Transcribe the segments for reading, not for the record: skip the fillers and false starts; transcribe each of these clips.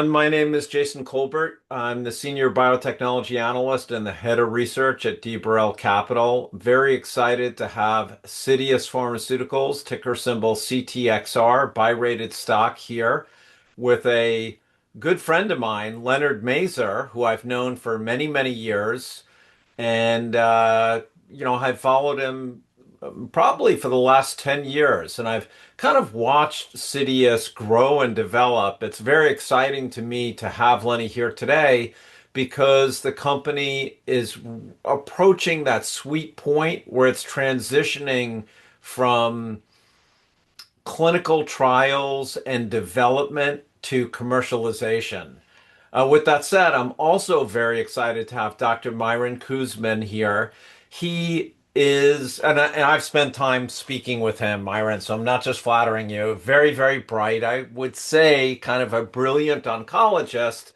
My name is Jason Kolbert. I'm the senior biotechnology analyst and the head of research at Boral Capital. Very excited to have Citius Pharmaceuticals, ticker symbol CTXR, buy-rated stock here with a good friend of mine, Leonard Mazur, who I've known for many, many years. And, I've followed him probably for the last 10 years. And I've kind of watched Citius grow and develop. It's very exciting to me to have Lenny here today because the company is approaching that sweet point where it's transitioning from clinical trials and development to commercialization. With that said, I'm also very excited to have Dr. Myron Kuzmin here. He is, and I've spent time speaking with him, Myron, so I'm not just flattering you. Very, very bright. I would say kind of a brilliant oncologist.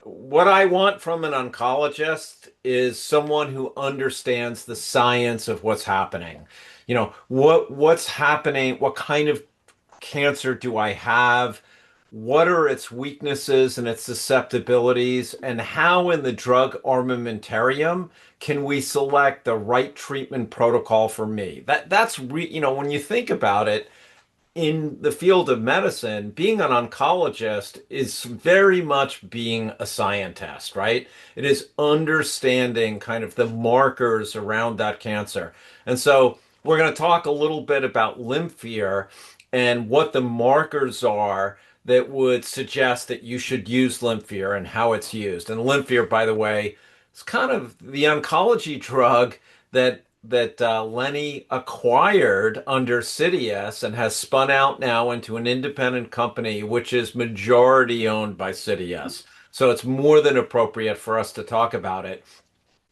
What I want from an oncologist is someone who understands the science of what's happening. What's happening, what kind of cancer do I have? What are its weaknesses and its susceptibilities? And how in the drug armamentarium can we select the right treatment protocol for me? When you think about it, in the field of medicine, being an oncologist is very much being a scientist, right? It is understanding kind of the markers around that cancer. And so we're going to talk a little bit about LYMPHIR and what the markers are that would suggest that you should use LYMPHIR and how it's used. And LYMPHIR, by the way, is kind of the oncology drug that Lenny acquired under Citius and has spun out now into an independent company, which is majority owned by Citius. So it's more than appropriate for us to talk about it.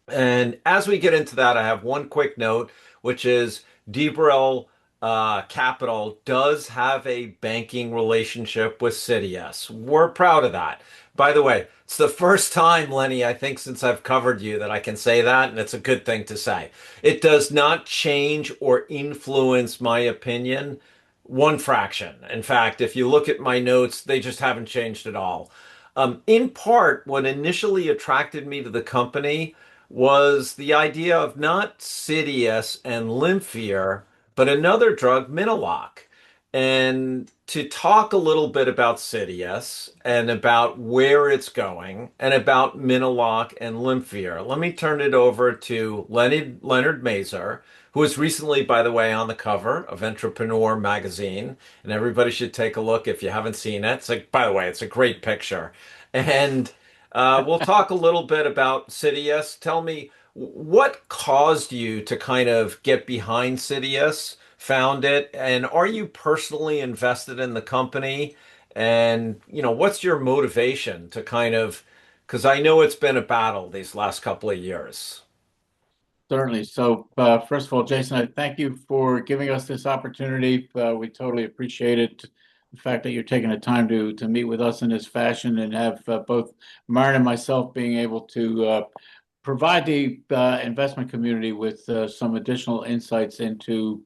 And as we get into that, I have one quick note, which is DBRL Capital does have a banking relationship with Citius. We're proud of that. By the way, it's the first time, Lenny, I think since I've covered you that I can say that, and it's a good thing to say. It does not change or influence my opinion one fraction. In fact, if you look at my notes, they just haven't changed at all. In part, what initially attracted me to the company was the idea of not Citius and LYMPHIR, but another drug, Miniloc. And to talk a little bit about Citius and about where it's going and about Miniloc and LYMPHIR, let me turn it over to Leonard Mazur, who was recently, by the way, on the cover of Entrepreneur magazine. And everybody should take a look if you haven't seen it. It's like, by the way, it's a great picture. And we'll talk a little bit about Citius. Tell me, what caused you to kind of get behind Citius, found it, and are you personally invested in the company? And, what's your motivation to kind of, because I know it's been a battle these last couple of years. Certainly. First of all, Jason, I thank you for giving us this opportunity. We totally appreciate it. The fact that you're taking the time to meet with us in this fashion and have both Myron and myself being able to provide the investment community with some additional insights into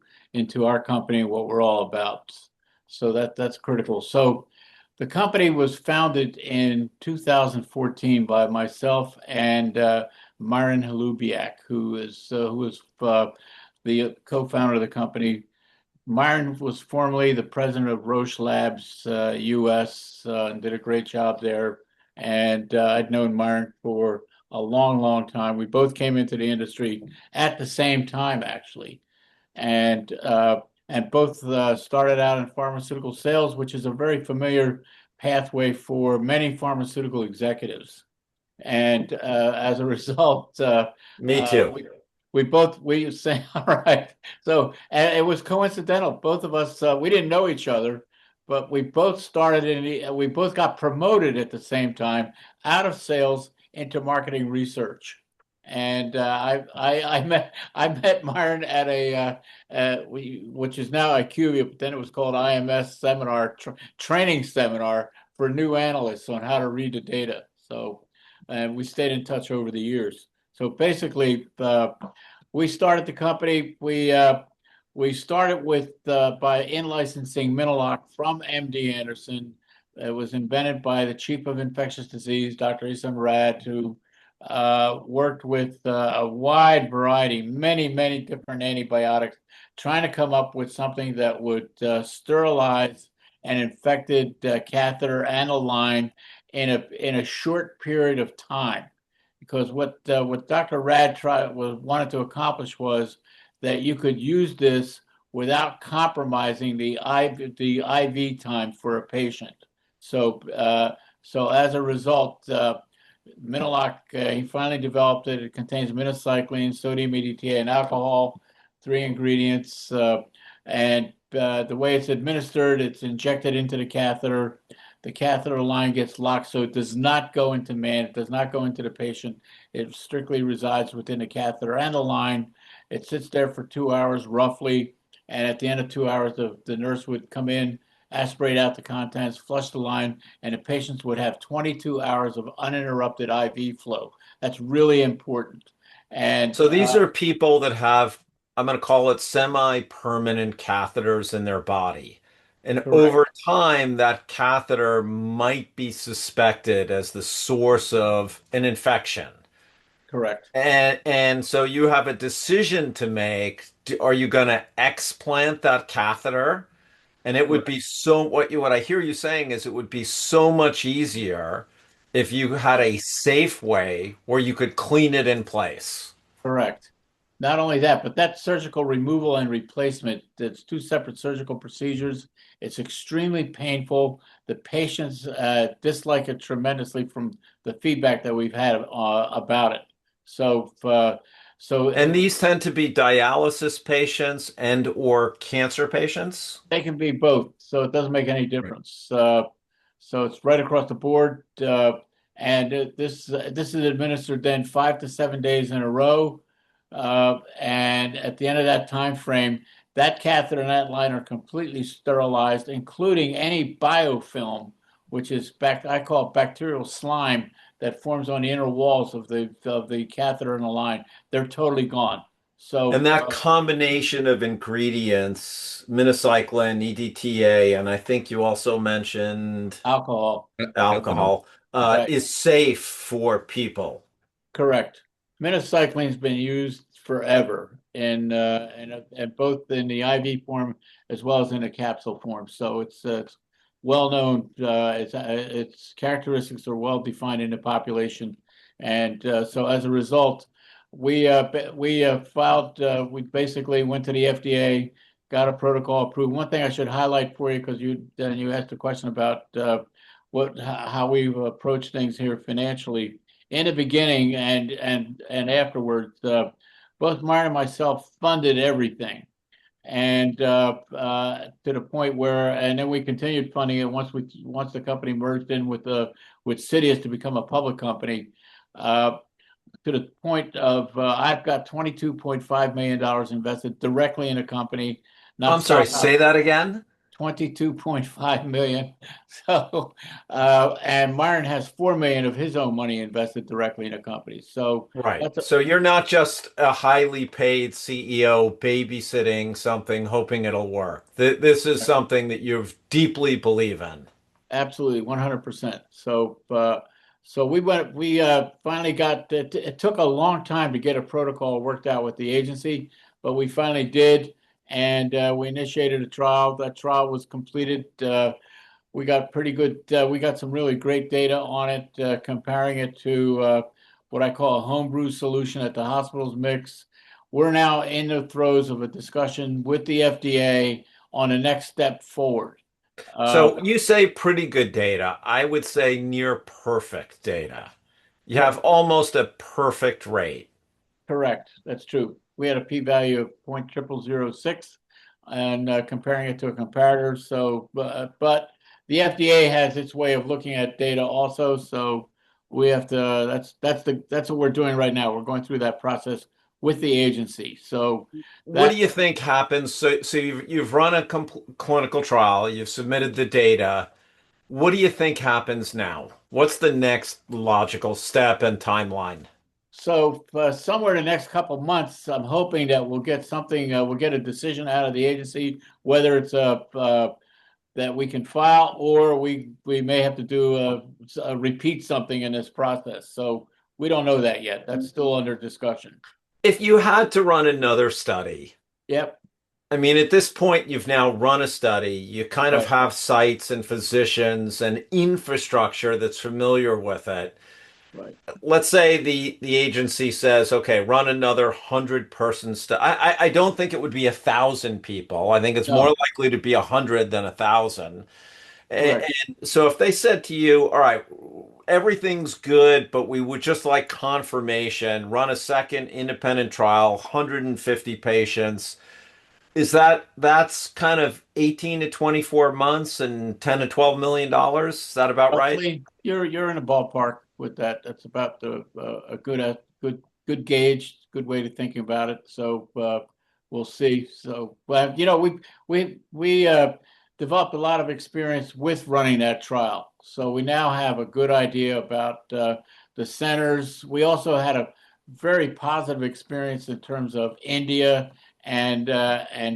our company and what we're all about. So that's critical. So the company was founded in 2014 by myself and Myron Holubiak, who is the co-founder of the company. Myron was formerly the president of Roche Labs US and did a great job there. And I'd known Myron for a long, long time. We both came into the industry at the same time, actually, and both started out in pharmaceutical sales, which is a very familiar pathway for many pharmaceutical executives. And as a result, Me uh, too. we we say all right. So and it was coincidental. Both of us we didn't know each other, but we both got promoted at the same time out of sales into marketing research. And I met Myron at which is now IQVIA, but then it was called IMS seminar training seminar for new analysts on how to read the data. So and we stayed in touch over the years. So basically, we started the company. We started with by in licensing Miniloc from MD Anderson. It was invented by the chief of infectious disease, Dr. Isam Rad, who worked with a wide variety, many different antibiotics, trying to come up with something that would sterilize an infected catheter and a line in a short period of time. Because what Dr. Rad wanted to accomplish was that you could use this without compromising the IV time for a patient. So as a result, Miniloc, he finally developed it. It contains minocycline, sodium EDTA, and alcohol, three ingredients. And the way it's administered, it's injected into the catheter. The catheter line gets locked, so it does not go into man. It does not go into the patient. It strictly resides within the catheter and the line. It sits there for 2 hours roughly. And at the end of 2 hours, the nurse would come in, aspirate out the contents, flush the line, and the patients would have 22 hours of uninterrupted IV flow. That's really important. And So these are people that have, I'm going to call it semi-permanent catheters in their body. And correct, over time, that catheter might be suspected as the source of an infection. correct, And so you have a decision to make. Are you going to explant that catheter? And it would correct, be so what I hear you saying is it would be so much easier if you had a safe way where you could clean it in place. correct. Not only that, but that surgical removal and replacement, it's two separate surgical procedures. It's extremely painful. The patients dislike it tremendously from the feedback that we've had about it. So, And these tend to be dialysis patients and or cancer patients. they can be both, so it doesn't make any Right. difference. So it's right across the board, and this is administered then 5 to 7 days in a row, and at the end of that time frame, that catheter and that line are completely sterilized, including any biofilm, which is I call it bacterial slime that forms on the inner walls of the catheter and the line. They're totally gone. So And that combination of ingredients, minocycline, EDTA, and I think you also mentioned alcohol, alcohol, right? is safe for people. Correct. Minocycline's been used forever in both in the IV form as well as in the capsule form. So it's well known. Its characteristics are well defined in the population, and so as a result, we filed. We basically went to the FDA, got a protocol approved. One thing I should highlight for you because you asked a question about how we've approached things here financially in the beginning and afterwards, both Myron and myself funded everything, and to the point where, and then we continued funding it once the company merged in with Citius to become a public company. Uh, to the point of I've got $22.5 million invested directly in a company, not I'm sorry, stock say that again. 22.5 million. So, and Myron has 4 million of his own money invested directly in a company. So Right. that's So you're not just a highly paid CEO babysitting something, hoping it'll work. This is something that you deeply believe in. absolutely 100%. So we finally got it. It took a long time to get a protocol worked out with the agency, but we finally did. And we initiated a trial. That trial was completed. We got pretty good. We got some really great data on it, comparing it to what I call a homebrew solution at the hospital's mix. We're now in the throes of a discussion with the FDA on the next step forward. Uh, So you say pretty good data. I would say near perfect data. You yeah, have almost a perfect rate. correct. That's true. We had a p-value of 0.0006 and comparing it to a comparator. So, but the FDA has its way of looking at data also. So we have to, that's what we're doing right now. We're going through that process with the agency. So What do that, you think happens? So you've run a clinical trial, you've submitted the data. What do you think happens now? What's the next logical step and timeline? so somewhere in the next couple of months, I'm hoping that we'll get something, we'll get a decision out of the agency, whether it's a that we can file, or we may have to do a repeat something in this process. So we don't know that yet. That's still under discussion. If you had to run another study, Yep. I mean, at this point, you've now run a study. You kind of Right. have sites and physicians and infrastructure that's familiar with it. Right. Let's say the agency says, okay, run another 100-person study. I don't think it would be 1,000 people. I think it's more No. likely to be 100 than 1,000. And, Correct. and so if they said to you, all right, everything's good, but we would just like confirmation, run a second independent trial, 150 patients. That's kind of 18 to 24 months and 10 to 12 million dollars. Is that about right? Roughly, you're in a ballpark with that. That's about a good gauge, good way to thinking about it. So we'll see. So, but we developed a lot of experience with running that trial. So we now have a good idea about the centers. We also had a very positive experience in terms of India and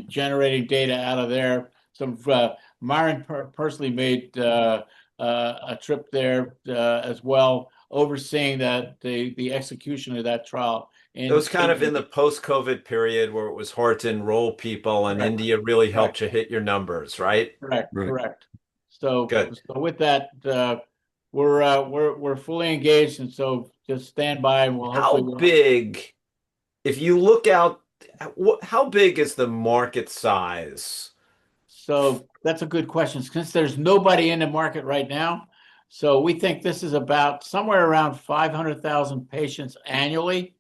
generating data out of there. Some Myron personally made a trip there as well, overseeing the execution of that trial It in was kind of in the India. post-COVID period where it was hard to enroll people, and Correct, India really helped correct, you hit your numbers, right? correct, Right. correct. So, Good. so with that, we're fully engaged, and so just stand by, and we'll hopefully How big, if you look out, how big is the market size? So that's a good question. Since there's nobody in the market right now, so we think this is about somewhere around 500,000 patients annually.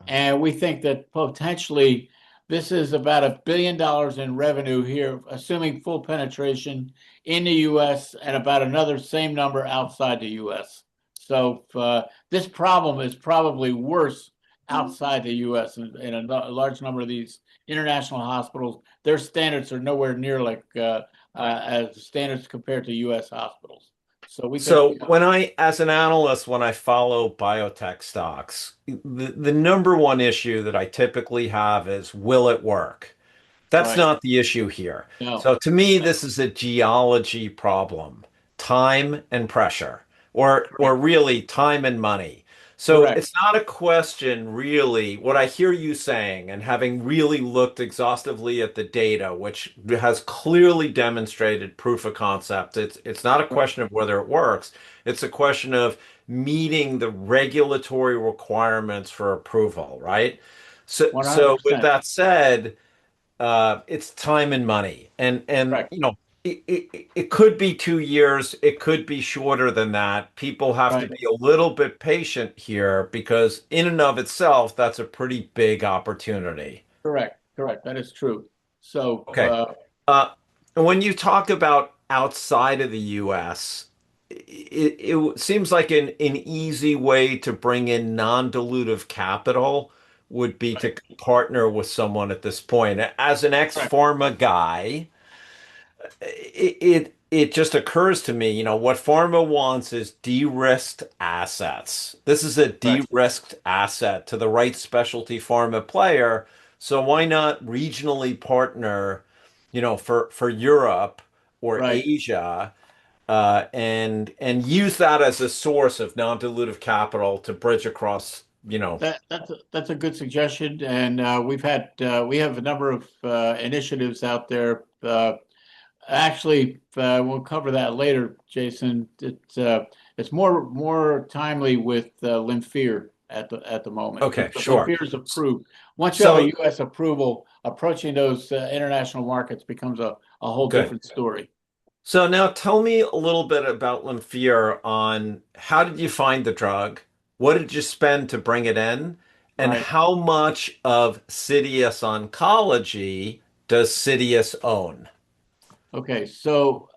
And we think that potentially this is about $1 billion in revenue here, assuming full penetration in the US and about another same number outside the US. So this problem is probably worse outside the US in a large number of these international hospitals. Their standards are nowhere near like as standards compared to US hospitals. So we think, So as an analyst, when I follow biotech stocks, the number one issue that I typically have is, will it work? That's right, not the issue here. no, So to me, this is a geology problem, time and pressure, or correct, really time and money. So correct, it's not a question really. What I hear you saying, and having really looked exhaustively at the data, which has clearly demonstrated proof of concept, it's not a correct, question of whether it works. It's a question of meeting the regulatory requirements for approval, right? So with 100%, that said, it's time and money, and correct, it could be 2 years, it could be shorter than that. People have to right. be a little bit patient here because in and of itself, that's a pretty big opportunity. Correct, correct. That is true. So, Okay. And when you talk about outside of the US, it seems like an easy way to bring in non-dilutive capital would be to right, partner with someone at this point. As an correct, ex-pharma guy, it just occurs to me, what pharma wants is de-risked assets. This is a correct, de-risked asset to the right specialty pharma player. So why not regionally partner, for Europe or right. Asia, and use that as a source of non-dilutive capital to bridge across, That's a good suggestion, and we have a number of initiatives out there. Actually, we'll cover that later, Jason. It's more timely with LYMPHIR at the moment Okay, because sure. LYMPHIR is approved. Once you have a So U.S. approval, approaching those international markets becomes a whole good. different story. So now tell me a little bit about LYMPHIR on how did you find the drug? What did you spend to bring it in? And Right. how much of Citius Oncology does Citius own? Okay. So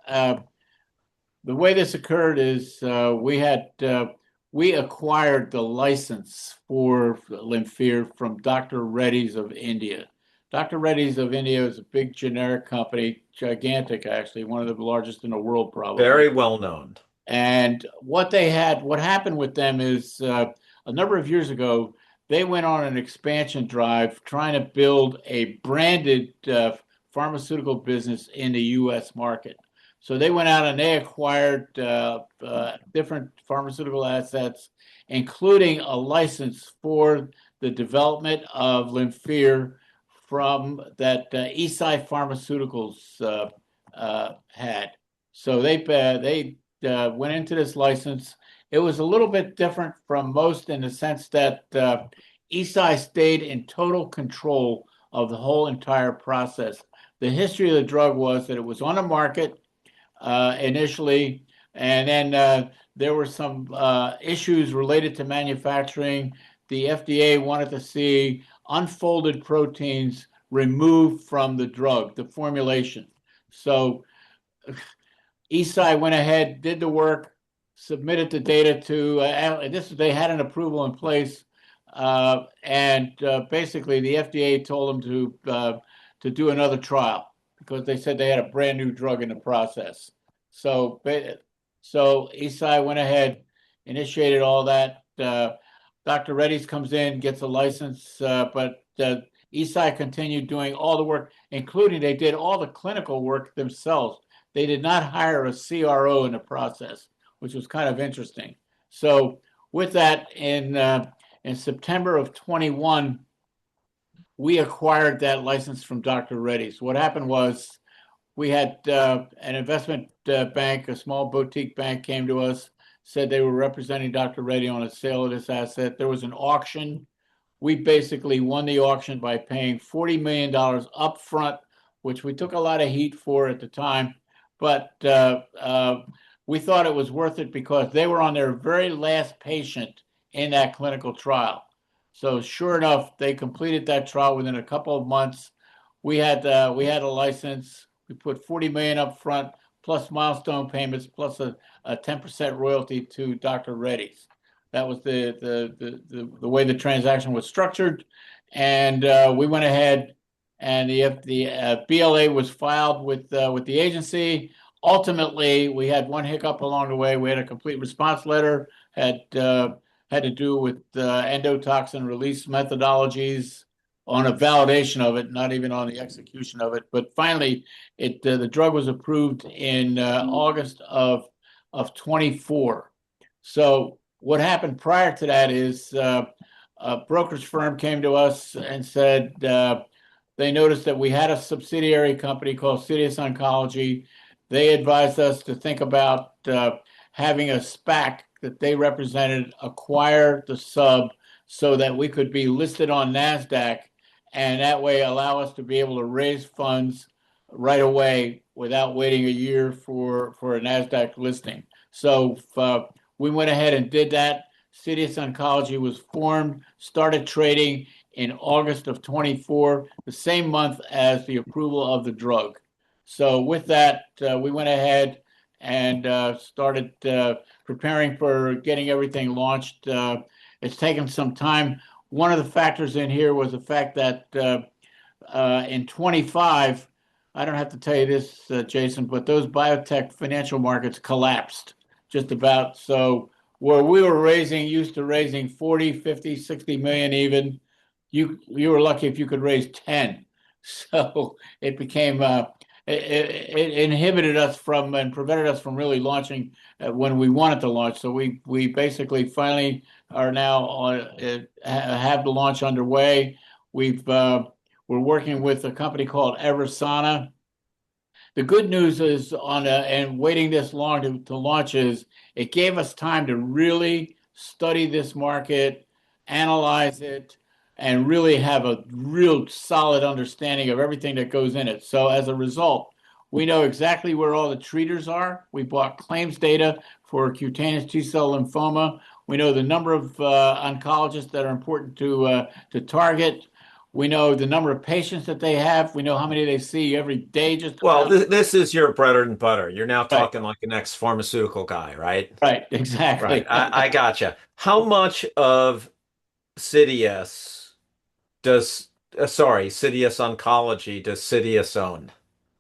the way this occurred is we acquired the license for LYMPHIR from Dr. Reddy's of India. Dr. Reddy's of India is a big generic company, gigantic actually, one of the largest in the world probably. Very well known. And what happened with them is a number of years ago, they went on an expansion drive trying to build a branded pharmaceutical business in the U.S. market. So they went out and they acquired different pharmaceutical assets, including a license for the development of LYMPHIR from that Eisai Pharmaceuticals had. So they went into this license. It was a little bit different from most in the sense that Eisai stayed in total control of the whole entire process. The history of the drug was that it was on the market initially, and then there were some issues related to manufacturing. The FDA wanted to see unfolded proteins removed from the drug, the formulation. So Eisai went ahead, did the work, submitted the data to this. They had an approval in place, and basically the FDA told them to do another trial because they said they had a brand new drug in the process. So so Eisai went ahead, initiated all that. Dr. Reddy's comes in, gets a license, but Eisai continued doing all the work, including they did all the clinical work themselves. They did not hire a CRO in the process, which was kind of interesting. So with that, in September of 21, we acquired that license from Dr. Reddy's. What happened was we had an investment bank, a small boutique bank, came to us, said they were representing Dr. Reddy on a sale of this asset. There was an auction. We basically won the auction by paying $40 million up front, which we took a lot of heat for at the time. But we thought it was worth it because they were on their very last patient in that clinical trial. So sure enough, they completed that trial within a couple of months. We had a license. We put 40 million up front, plus milestone payments, plus a 10% royalty to Dr. Reddy's. That was the way the transaction was structured, and we went ahead, and the BLA was filed with the agency. Ultimately, we had one hiccup along the way. We had a complete response letter had to do with endotoxin release methodologies on a validation of it, not even on the execution of it. But finally, the drug was approved in August of 24. So what happened prior to that is a brokerage firm came to us and said they noticed that we had a subsidiary company called Citius Oncology. They advised us to think about having a SPAC that they represented acquire the sub so that we could be listed on NASDAQ and that way allow us to be able to raise funds right away without waiting a year for a NASDAQ listing. So we went ahead and did that. Citius Oncology was formed, started trading in August of 24, the same month as the approval of the drug. So with that, we went ahead and started preparing for getting everything launched. It's taken some time. One of the factors in here was the fact that in 25, I don't have to tell you this, Jason, but those biotech financial markets collapsed just about. So where we were used to raising 40, 50, 60 million even, you were lucky if you could raise 10. So it became it inhibited us from and prevented us from really launching when we wanted to launch. So we basically finally are now have the launch underway. We're working with a company called Eversana. The good news is and waiting this long to launch is it gave us time to really study this market, analyze it, and really have a real solid understanding of everything that goes in it. So as a result, we know exactly where all the treaters are. We bought claims data for cutaneous T-cell lymphoma. We know the number of oncologists that are important to target. We know the number of patients that they have. We know how many they see every day. Well, this is your bread and butter. You're now Right, talking like an ex-pharmaceutical guy, right? right, Right. exactly. I gotcha. How much of Citius does, Citius Oncology does Citius own?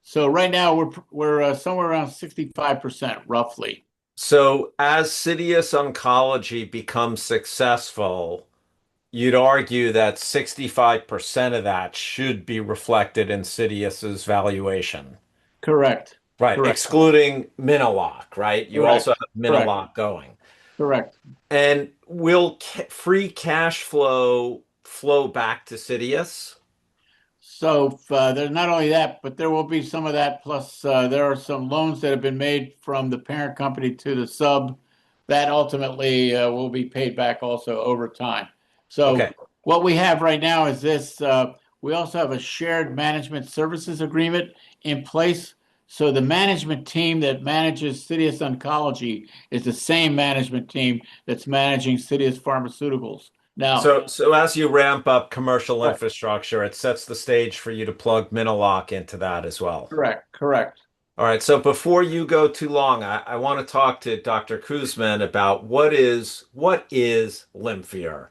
So right now we're somewhere around 65% roughly. So as Citius Oncology becomes successful, you'd argue that 65% of that should be reflected in Citius's valuation. Correct. Right, Correct. excluding Minilock, right? You also Correct. have Correct. Minilock going. Correct. And will free cash flow back to Citius? So there's not only that, but there will be some of that. Plus, there are some loans that have been made from the parent company to the sub that ultimately will be paid back also over time. So Okay. what we have right now is this. We also have a shared management services agreement in place. So the management team that manages Citius Oncology is the same management team that's managing Citius Pharmaceuticals. Now, So as you ramp up commercial correct, infrastructure, it sets the stage for you to plug Minilock into that as well. correct, correct. All right. So before you go too long, I want to talk to Dr. Kuzman about what is LYMPHIR?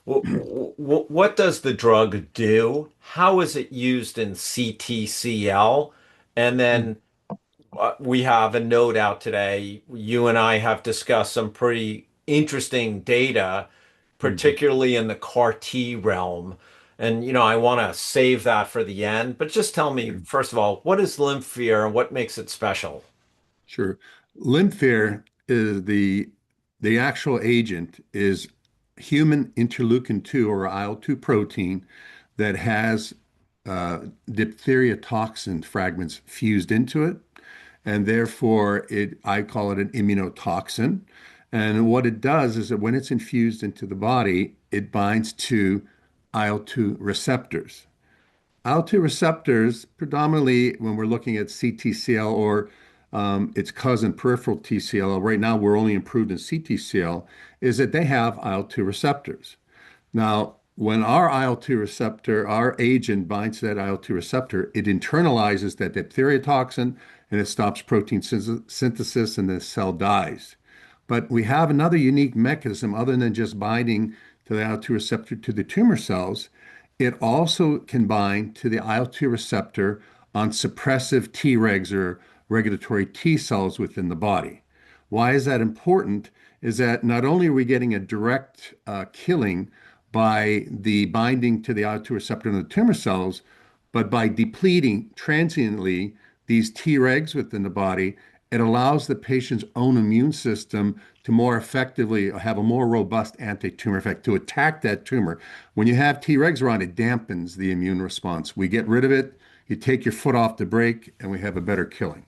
What does the drug do? How is it used in CTCL? And then we have a note out today. You and I have discussed some pretty interesting data, Mhm. particularly in the CAR T realm. And, I want to save that for the end. But just tell me, first of all, what is LYMPHIR and what makes it special? Sure. LYMPHIR is the actual agent is human interleukin 2 or IL-2 protein that has diphtheria toxin fragments fused into it, and therefore I call it an immunotoxin. And what it does is that when it's infused into the body, it binds to IL-2 receptors. IL-2 receptors, predominantly when we're looking at CTCL or its cousin peripheral TCL, right now we're only improved in CTCL, is that they have IL-2 receptors. Now, when our IL-2 receptor, our agent binds to that IL-2 receptor, it internalizes that diphtheria toxin and it stops protein synthesis and the cell dies. But we have another unique mechanism other than just binding to the IL-2 receptor to the tumor cells. It also can bind to the IL-2 receptor on suppressive Tregs or regulatory T cells within the body. Why is that important? Is that not only are we getting a direct killing by the binding to the IL-2 receptor in the tumor cells, but by depleting transiently these Tregs within the body, it allows the patient's own immune system to more effectively have a more robust anti-tumor effect to attack that tumor. When you have Tregs around, it dampens the immune response. We get rid of it, you take your foot off the brake, and we have a better killing.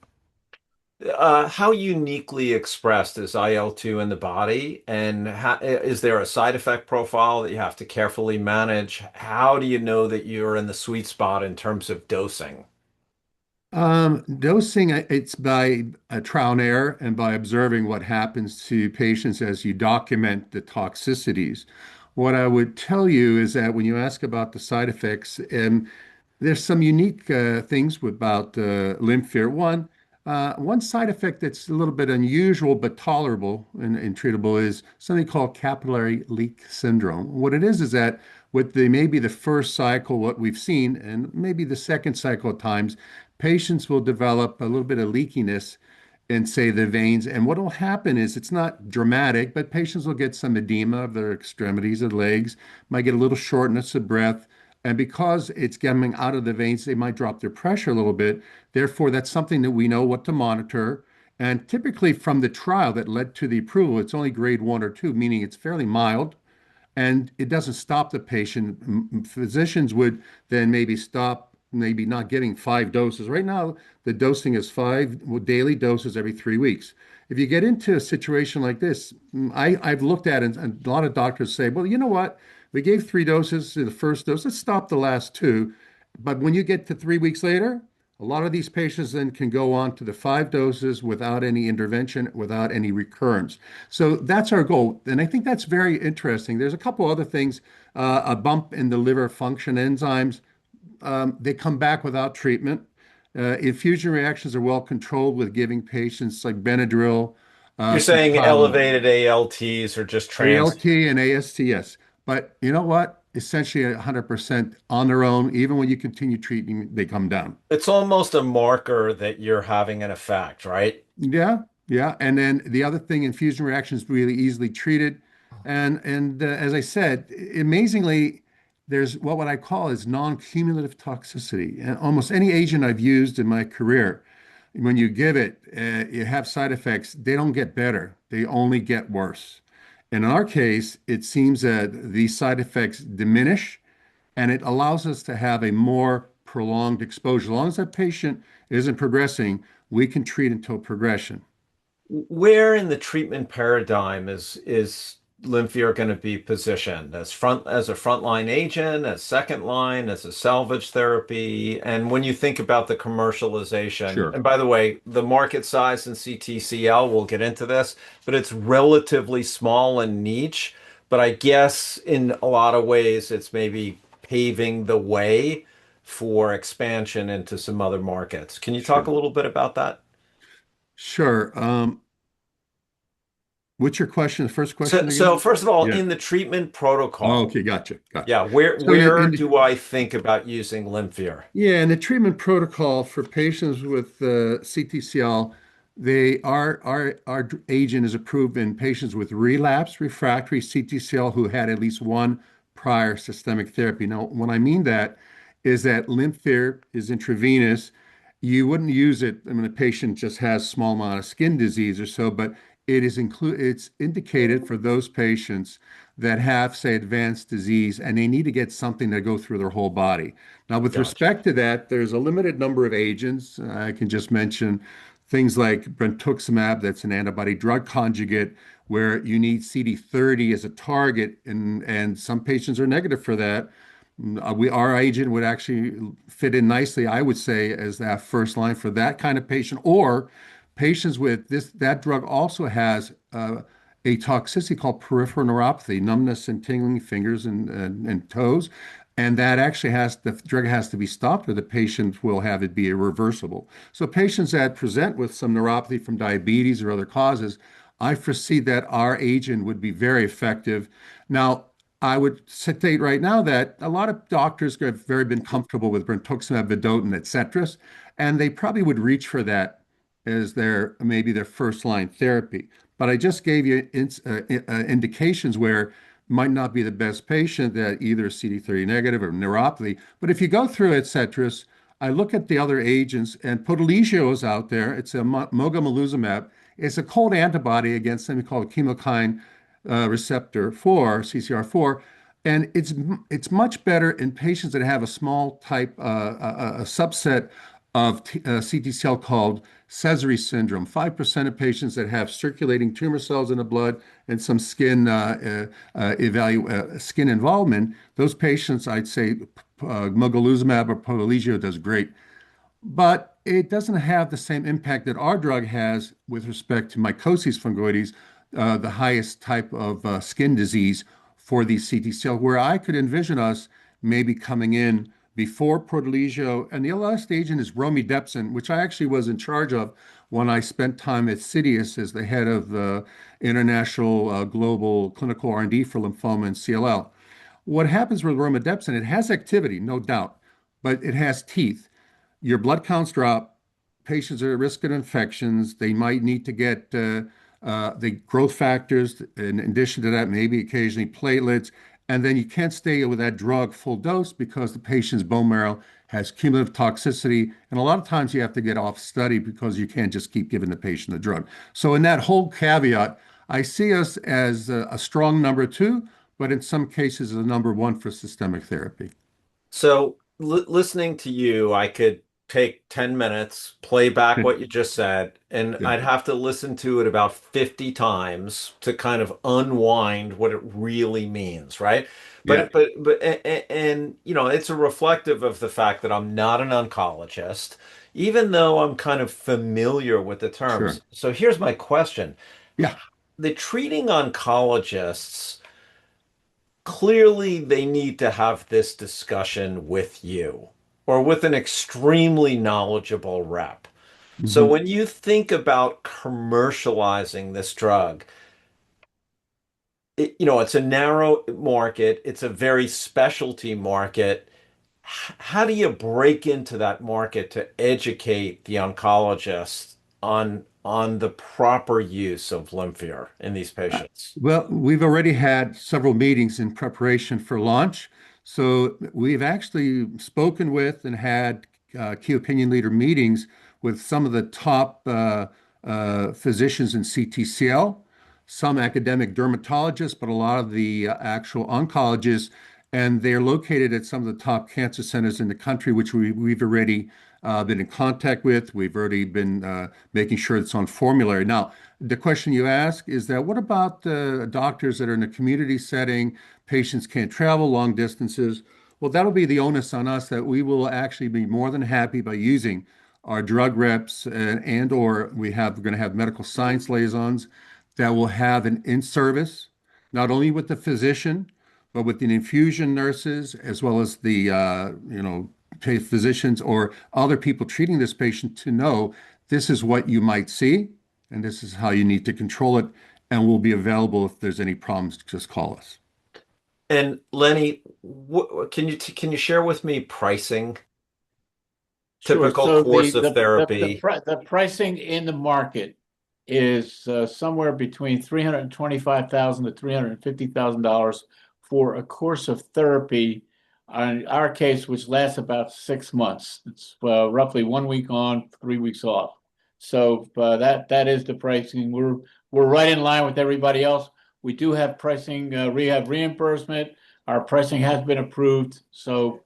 How uniquely expressed is IL-2 in the body? And is there a side effect profile that you have to carefully manage? How do you know that you're in the sweet spot in terms of dosing? Dosing, it's by a trial and error and by observing what happens to patients as you document the toxicities. What I would tell you is that when you ask about the side effects, there's some unique things about LYMPHIR. One side effect that's a little bit unusual but tolerable and treatable is something called capillary leak syndrome. What it is that with the maybe the first cycle, what we've seen, and maybe the second cycle at times, patients will develop a little bit of leakiness in, say, the veins. And what will happen is it's not dramatic, but patients will get some edema of their extremities and legs, might get a little shortness of breath. And because it's coming out of the veins, they might drop their pressure a little bit. Therefore, that's something that we know what to monitor. And typically, from the trial that led to the approval, it's only grade 1 or 2, meaning it's fairly mild and it doesn't stop the patient. Physicians would then maybe stop, maybe not getting 5 doses. Right now, the dosing is five daily doses every 3 weeks. If you get into a situation like this, I've looked at it, and a lot of doctors say, well, you know what? We gave 3 doses in the first dose. Let's stop the last two. But when you get to 3 weeks later, a lot of these patients then can go on to the 5 doses without any intervention, without any recurrence. So that's our goal. And I think that's very interesting. There's a couple other things, a bump in the liver function enzymes. They come back without treatment. Infusion reactions are well controlled with giving patients like Benadryl, You're some saying Tylenol. elevated ALTs or just trans. ALT and ASTS. But you know what? Essentially 100% on their own. Even when you continue treating, they come down. It's almost a marker that you're having an effect, right? Yeah, yeah. And then the other thing, infusion reaction is really easily treated. And as I said, amazingly, there's what I call is non-cumulative toxicity. And almost any agent I've used in my career, when you give it, you have side effects. They don't get better, they only get worse. And in our case, it seems that these side effects diminish and it allows us to have a more prolonged exposure. As long as that patient isn't progressing, we can treat until progression. Where in the treatment paradigm is LYMPHIR going to be positioned as a frontline agent, as second line, as a salvage therapy? And when you think about the commercialization, Sure. and by the way, the market size in CTCL, we'll get into this, but it's relatively small and niche. But I guess in a lot of ways, it's maybe paving the way for expansion into some other markets. Can you talk a Sure. little bit about that? Sure. What's your question? The first So, question so again? first of all, Yeah. in the treatment Oh, protocol, okay, gotcha. Gotcha. yeah, where So where do I think about using LYMPHIR? yeah, in the treatment protocol for patients with CTCL, our agent is approved in patients with relapsed refractory CTCL who had at least one prior systemic therapy. Now, what I mean that is that LYMPHIR is intravenous. You wouldn't use it when a patient just has small amount of skin disease or so, but it's indicated for those patients that have, say, advanced disease and they need to get something to go through their whole body. Now, with Gotcha. respect to that, there's a limited number of agents. I can just mention things like brentuximab, that's an antibody drug conjugate, where you need CD30 as a target, and some patients are negative for that. Our agent would actually fit in nicely, I would say, as that first line for that kind of patient, or patients with this. That drug also has a toxicity called peripheral neuropathy, numbness and tingling fingers and toes. And that actually the drug has to be stopped or the patient will have it be irreversible. So patients that present with some neuropathy from diabetes or other causes, I foresee that our agent would be very effective. Now, I would state right now that a lot of doctors have very been comfortable with brentuximab vedotin, et cetera, and they probably would reach for that as maybe their first line therapy. But I just gave you indications where might not be the best patient that either CD30 negative or neuropathy. But if you go through et cetera, I look at the other agents, and Poteligeo is out there. It's a mogamulizumab. It's a cold antibody against something called chemokine receptor 4, CCR4, and it's much better in patients that have a small type, a subset of CTCL called Sézary syndrome. 5% of patients that have circulating tumor cells in the blood and some skin involvement, those patients, I'd say, mogamulizumab or Poteligeo does great. But it doesn't have the same impact that our drug has with respect to mycosis fungoides, the highest type of skin disease for these CTCL, where I could envision us maybe coming in before Prodigio. And the last agent is romidepsin, which I actually was in charge of when I spent time at Citius as the head of the international global clinical R&D for lymphoma and CLL. What happens with romidepsin, it has activity, no doubt, but it has teeth. Your blood counts drop. Patients are at risk of infections. They might need to get the growth factors. In addition to that, maybe occasionally platelets. And then you can't stay with that drug full dose because the patient's bone marrow has cumulative toxicity. And a lot of times you have to get off study because you can't just keep giving the patient the drug. So in that whole caveat, I see us as a strong number two, but in some cases, a number one for systemic therapy. So listening to you, I could take 10 minutes, play back what you just said, and Yeah, I'd have to listen to it about 50 times to kind of unwind what it really means, right? yeah, And you know, it's a reflective of the fact that I'm not an oncologist, even though I'm kind of familiar with the terms. sure. So here's my question. Yeah. The treating oncologists clearly they need to have this discussion with you or with an extremely knowledgeable rep. So Mhm. when you think about commercializing this drug, it's a narrow market, it's a very specialty market. How do you break into that market to educate the oncologists on the proper use of LYMPHIR in these patients? Well, we've already had several meetings in preparation for launch. So we've actually spoken with and had key opinion leader meetings with some of the top physicians in CTCL, some academic dermatologists, but a lot of the actual oncologists. And they're located at some of the top cancer centers in the country, which we've already been in contact with. We've already been making sure it's on formulary. Now, the question you ask is that what about the doctors that are in a community setting? Patients can't travel long distances. Well, that'll be the onus on us that we will actually be more than happy by using our drug reps and or we're going to have medical science liaisons that will have an in-service, not only with the physician, but with the infusion nurses as well as the physicians or other people treating this patient to know this is what you might see and this is how you need to control it, and we'll be available if there's any problems. Just call us. And Lenny, can you share with me pricing, Sure. typical So course of therapy? the pricing in the market is somewhere between $325,000 to $350,000 for a course of therapy. In our case, which lasts about 6 months. It's roughly 1 week on, 3 weeks off. So that is the pricing. We're right in line with everybody else. We do have pricing. We have reimbursement. Our pricing has been approved. So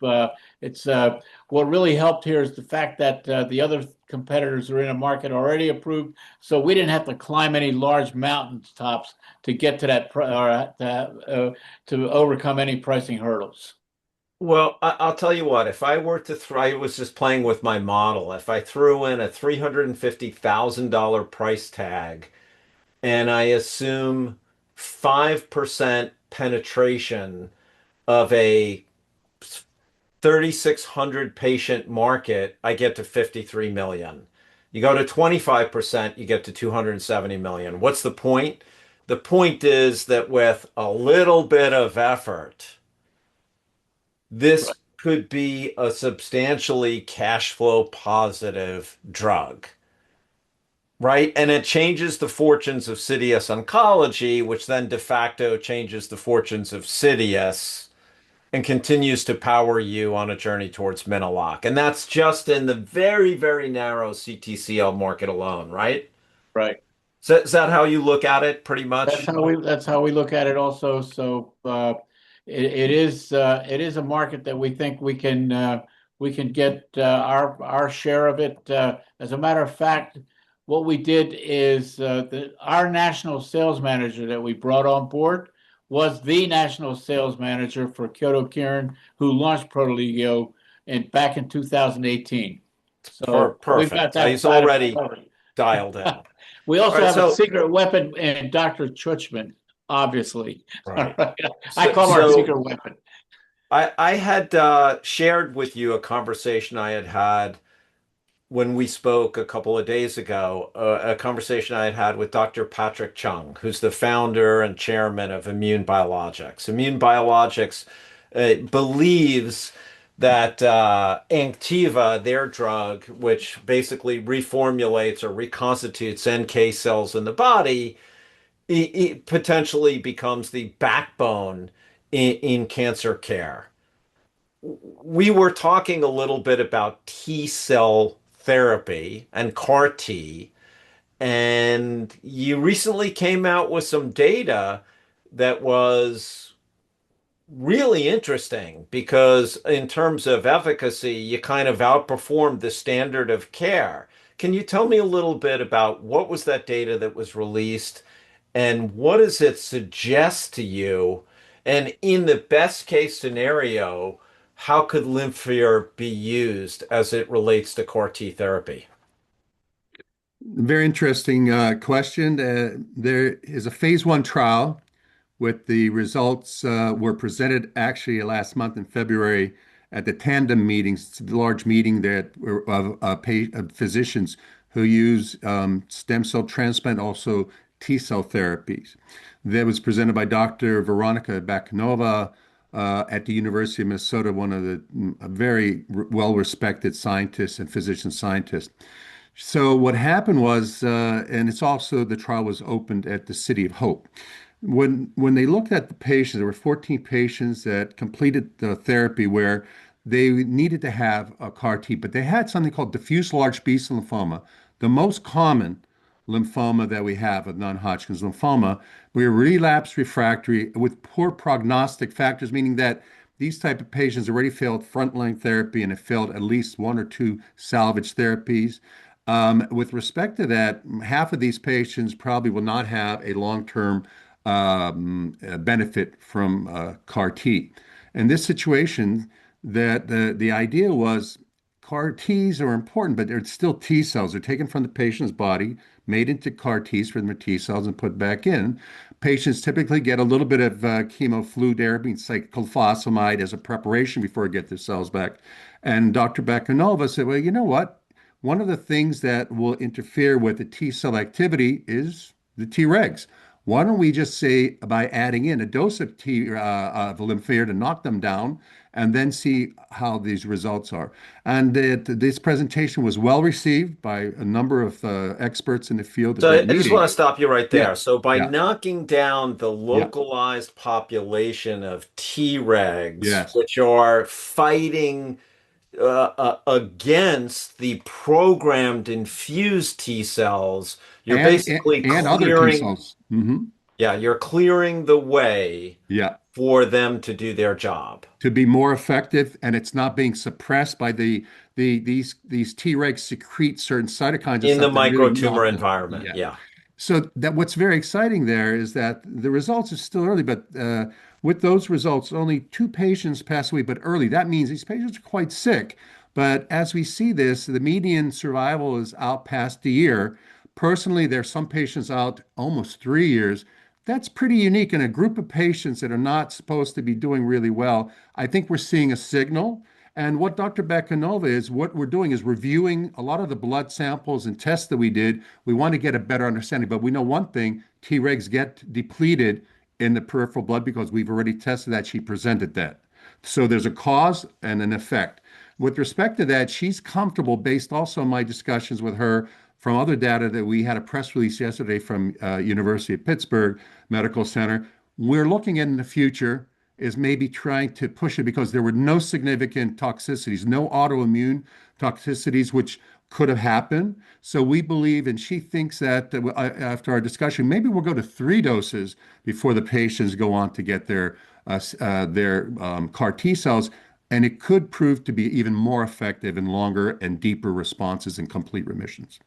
it's what really helped here is the fact that the other competitors are in a market already approved. So we didn't have to climb any large mountain tops to get to that to overcome any pricing hurdles. Well, I'll tell you what, if I were to I was just playing with my model. If I threw in a $350,000 price tag and I assume 5% penetration of a 3,600 patient market, I get to 53 million. You go to 25%, you get to 270 million. What's the point? The point is that with a little bit of effort, this could be a substantially cash flow positive drug, right? And it changes the fortunes of Citius Oncology, which then de facto changes the fortunes of Citius and continues to power you on a journey towards Mino-Lok. And that's just in the very, very narrow CTCL market alone, right? Right. So is that how you look at it pretty much? That's how we look at it also. So it is a market that we think we can get our share of it. As a matter of fact, what we did is our national sales manager that we brought on board was the national sales manager for Kyoto Kirin, who launched Protolegio back in 2018. So we've got Perfect. that He's side of it already covered. dialed in. We All also right, have a so secret weapon in Dr. Churchman, obviously. All right. right. I So, call him our so secret weapon. I had shared with you a conversation I had had when we spoke a couple of days ago, a conversation I had had with Dr. Patrick Chung, who's the founder and chairman of Immune Biologics. Immune Biologics believes that Anktiva, their drug, which basically reformulates or reconstitutes NK cells in the body, it potentially becomes the backbone in cancer care. We were talking a little bit about T cell therapy and CAR T, and you recently came out with some data that was really interesting because, in terms of efficacy, you kind of outperformed the standard of care. Can you tell me a little bit about what was that data that was released and what does it suggest to you? And in the best case scenario, how could LYMPHIR be used as it relates to CAR T therapy? Very interesting question. There is a phase one trial with the results were presented actually last month in February at the Tandem meetings. It's a large meeting of physicians who use stem cell transplant, also T cell therapies. That was presented by Dr. Veronica Bakanova at the University of Minnesota, one of the very well-respected scientists and physician scientists. So what happened was, and it's also the trial was opened at the City of Hope. When they looked at the patients, there were 14 patients that completed the therapy where they needed to have a CAR T, but they had something called diffuse large B-cell lymphoma, the most common lymphoma that we have of non-Hodgkin's lymphoma. We were relapse refractory with poor prognostic factors, meaning that these type of patients already failed frontline therapy and have failed at least one or two salvage therapies. With respect to that, half of these patients probably will not have a long-term benefit from CAR T. In this situation, that the idea was CAR Ts are important, but they're still T cells. They're taken from the patient's body, made into CAR Ts from their T cells and put back in. Patients typically get a little bit of chemo fludarabine, cyclophosphamide as a preparation before they get their cells back. And Dr. Bacanova said, well, you know what? One of the things that will interfere with the T cell activity is the Tregs. Why don't we just say by adding in a dose of of LYMPHIR to knock them down and then see how these results are? And this presentation was well received by a number of experts in the field at So that I just want meeting. to stop you right Yeah, there. So by yeah, knocking down the yeah, localized population of Tregs, yes. which are fighting against the programmed infused T cells, you're basically And other T clearing, cells. Hmm. yeah, you're clearing the way Yeah. for them to do their job To be more effective, and it's not being suppressed by these Tregs secrete certain cytokines and in the stuff that really microtumor knock them. environment. Yeah. Yeah. So that what's very exciting there is that the results are still early, but with those results, only two patients passed away, but early. That means these patients are quite sick. But as we see this, the median survival is out past a year. Personally, there's some patients out almost 3 years. That's pretty unique in a group of patients that are not supposed to be doing really well. I think we're seeing a signal. And what Dr. Bacanova is, what we're doing is reviewing a lot of the blood samples and tests that we did. We want to get a better understanding, but we know one thing, Tregs get depleted in the peripheral blood because we've already tested that. She presented that. So there's a cause and an effect. With respect to that, she's comfortable based also on my discussions with her from other data that we had a press release yesterday from University of Pittsburgh Medical Center. We're looking at in the future is maybe trying to push it because there were no significant toxicities, no autoimmune toxicities, which could have happened. So we believe, and she thinks that after our discussion, maybe we'll go to 3 doses before the patients go on to get their CAR T cells, and it could prove to be even more effective and longer and deeper responses and complete remissions.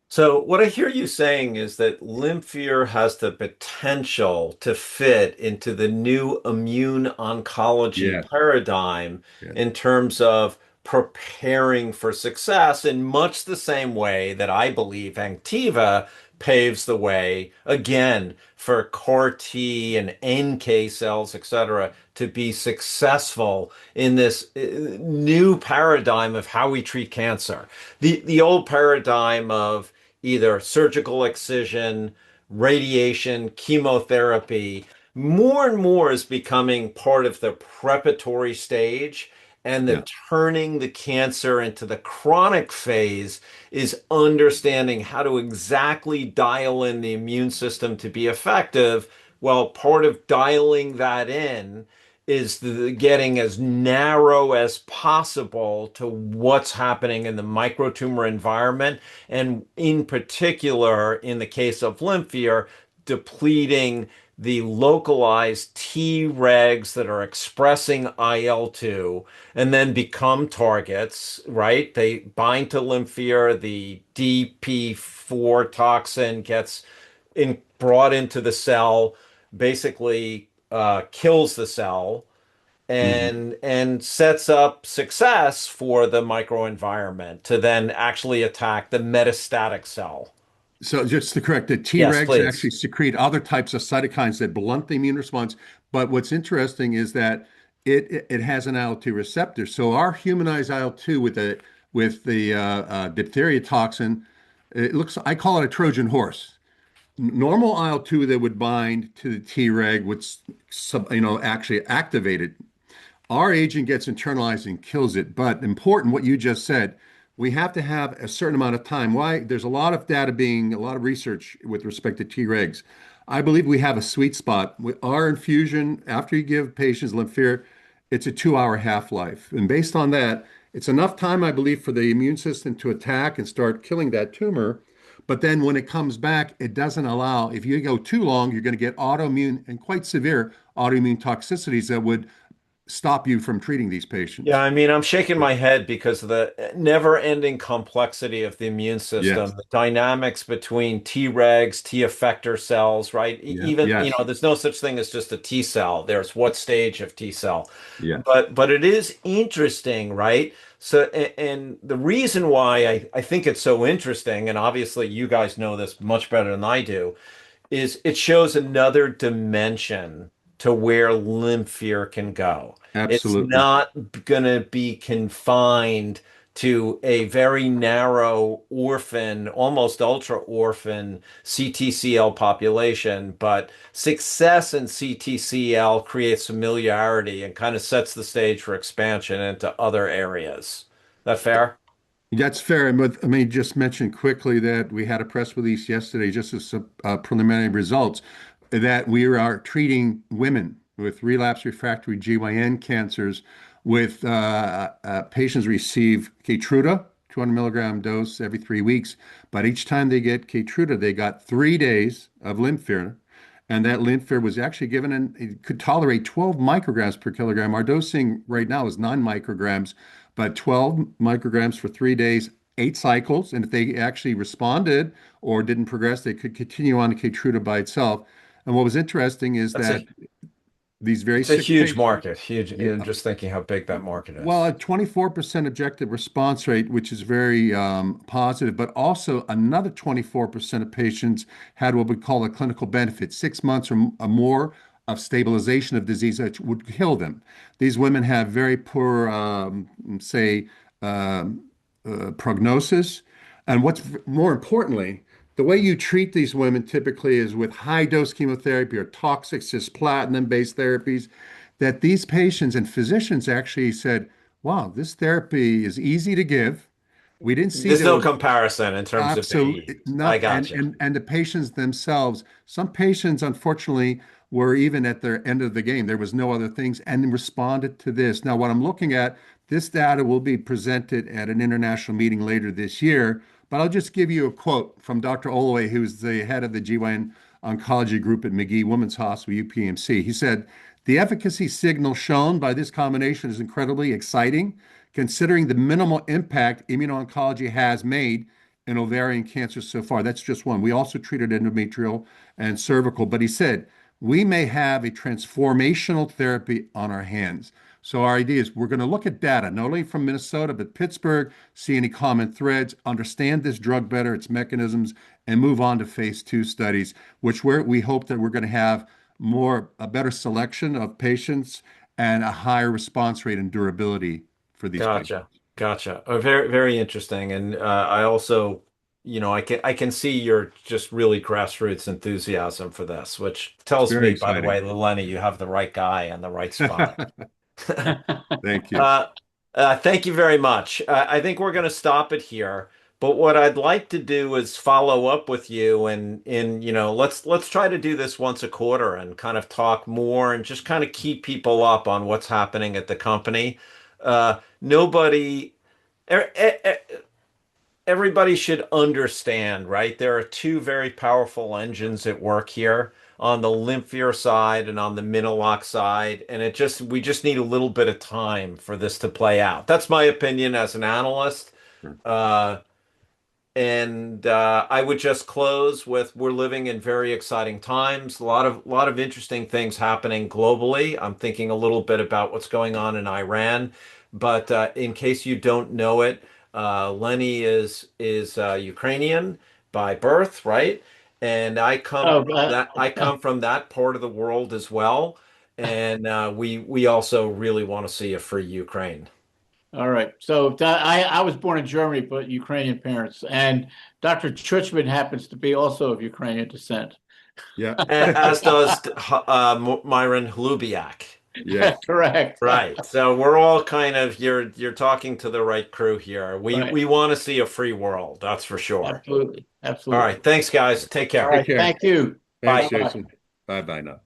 So what I hear you saying is that LYMPHIR has the potential to fit into the new immune oncology Yes, paradigm yes, in terms of preparing for success in much the same way that I believe Anktiva paves the way again for CAR T and NK cells, et cetera, to be successful in this new paradigm of how we treat cancer. The old paradigm of either surgical excision, radiation, chemotherapy, more and more is becoming part of the preparatory stage. And the yeah. turning the cancer into the chronic phase is understanding how to exactly dial in the immune system to be effective. Well, part of dialing that in is getting as narrow as possible to what's happening in the microtumor environment. And in particular, in the case of LYMPHIR, depleting the localized Tregs that are expressing IL-2 and then become targets, right? They bind to LYMPHIR, the DP4 toxin gets brought into the cell, basically kills the cell Mhm. and sets up success for the microenvironment to then actually attack the metastatic cell. So just to correct, the Yes, Tregs actually please. secrete other types of cytokines that blunt the immune response. But what's interesting is that it has an IL-2 receptor. So our humanized IL-2 with the diphtheria toxin, it looks, I call it a Trojan horse. Normal IL-2 that would bind to the Treg would actually activate it. Our agent gets internalized and kills it. But important, what you just said, we have to have a certain amount of time. Why? There's a lot of data a lot of research with respect to Tregs. I believe we have a sweet spot. With our infusion, after you give patients LYMPHIR, it's a 2-hour half-life. And based on that, it's enough time, I believe, for the immune system to attack and start killing that tumor. But then when it comes back, it doesn't allow, if you go too long, you're going to get autoimmune and quite severe autoimmune toxicities that would stop you from treating these Yeah, patients. I mean, I'm shaking my head because of the never-ending complexity of the immune system, Yes. the dynamics between Tregs, T effector cells, right? Yeah. Even, Yes. there's no such thing as just a T cell. There's what stage of T cell. Yes. But it is interesting, right? So, and the reason why I think it's so interesting, and obviously you guys know this much better than I do, is it shows another dimension to where LYMPHIR can go. It's Absolutely. not going to be confined to a very narrow orphan, almost ultra orphan CTCL population, but success in CTCL creates familiarity and kind of sets the stage for expansion into other areas. That fair? That's fair. And let me just mention quickly that we had a press release yesterday, just as some preliminary results, that we are treating women with relapse refractory GYN cancers with patients receive Keytruda, 200 milligram dose every 3 weeks. But each time they get Keytruda, they got 3 days of LYMPHIR. And that LYMPHIR was actually given and it could tolerate 12 micrograms per kilogram. Our dosing right now is 9 micrograms, but 12 micrograms for 3 days, 8 cycles. And if they actually responded or didn't progress, they could continue on to Keytruda by itself. And what was interesting is That's that a these very it's a sick huge patients, market. Huge. yeah, I'm just thinking how big that market well, is. a 24% objective response rate, which is very positive, but also another 24% of patients had what we call a clinical benefit, 6 months or more of stabilization of disease that would kill them. These women have very poor, say, um, prognosis. And what's more importantly, the way you treat these women typically is with high dose chemotherapy or toxic cisplatin-based therapies that these patients and physicians actually said, wow, this therapy is easy to give. We didn't see There's there no was comparison in terms of absolutely AEs. I not, gotcha. and the patients themselves, some patients unfortunately were even at their end of the game. There was no other things and responded to this. Now, what I'm looking at, this data will be presented at an international meeting later this year, but I'll just give you a quote from Dr. Olaway, who's the head of the GYN oncology group at McGee Women's Hospital, UPMC. He said, the efficacy signal shown by this combination is incredibly exciting, considering the minimal impact immuno-oncology has made in ovarian cancer so far. That's just one. We also treated endometrial and cervical, but he said, we may have a transformational therapy on our hands. So our idea is we're going to look at data, not only from Minnesota, but Pittsburgh, see any common threads, understand this drug better, its mechanisms, and move on to phase 2 studies, which we hope that we're going to have a better selection of patients and a higher response rate and durability for these Gotcha. patients. Gotcha. Very, very interesting. And I also, I can see your just really grassroots enthusiasm for this, which It's tells very me, by the exciting. way, Lenny, you have the right guy in the right spot. Thank you. Uh, thank you very much. I think we're going to stop it here. But what I'd like to do is follow up with you and let's try to do this once a quarter and kind of talk more and just kind of keep people up on what's happening at the company. Nobody, e- e- e- everybody should understand, right? There are two very powerful engines at work here on the LYMPHIR side and on the Minilock side, and we just need a little bit of time for this to play out. That's my opinion as an analyst. Sure. Uh, and I would just close with we're living in very exciting times. A lot of interesting things happening globally. I'm thinking a little bit about what's going on in Iran, but in case you don't know it, Lenny is Ukrainian by birth, right? And Oh, I come from that part of the world as well, and we also really want to see a free Ukraine. all right. So I was born in Germany, but Ukrainian parents, and Dr. Churchman happens to be also of Ukrainian descent. Yeah. As does Myron Hlubiak. Yes. Correct. Right. So we're all kind of you're talking to the right crew here. We Right. we want to see a free world, that's for sure. Absolutely. All Absolutely. right. Thanks, guys. Take All care. Take right. care. Thank you. Thanks, Bye-bye. Jason. Bye bye now.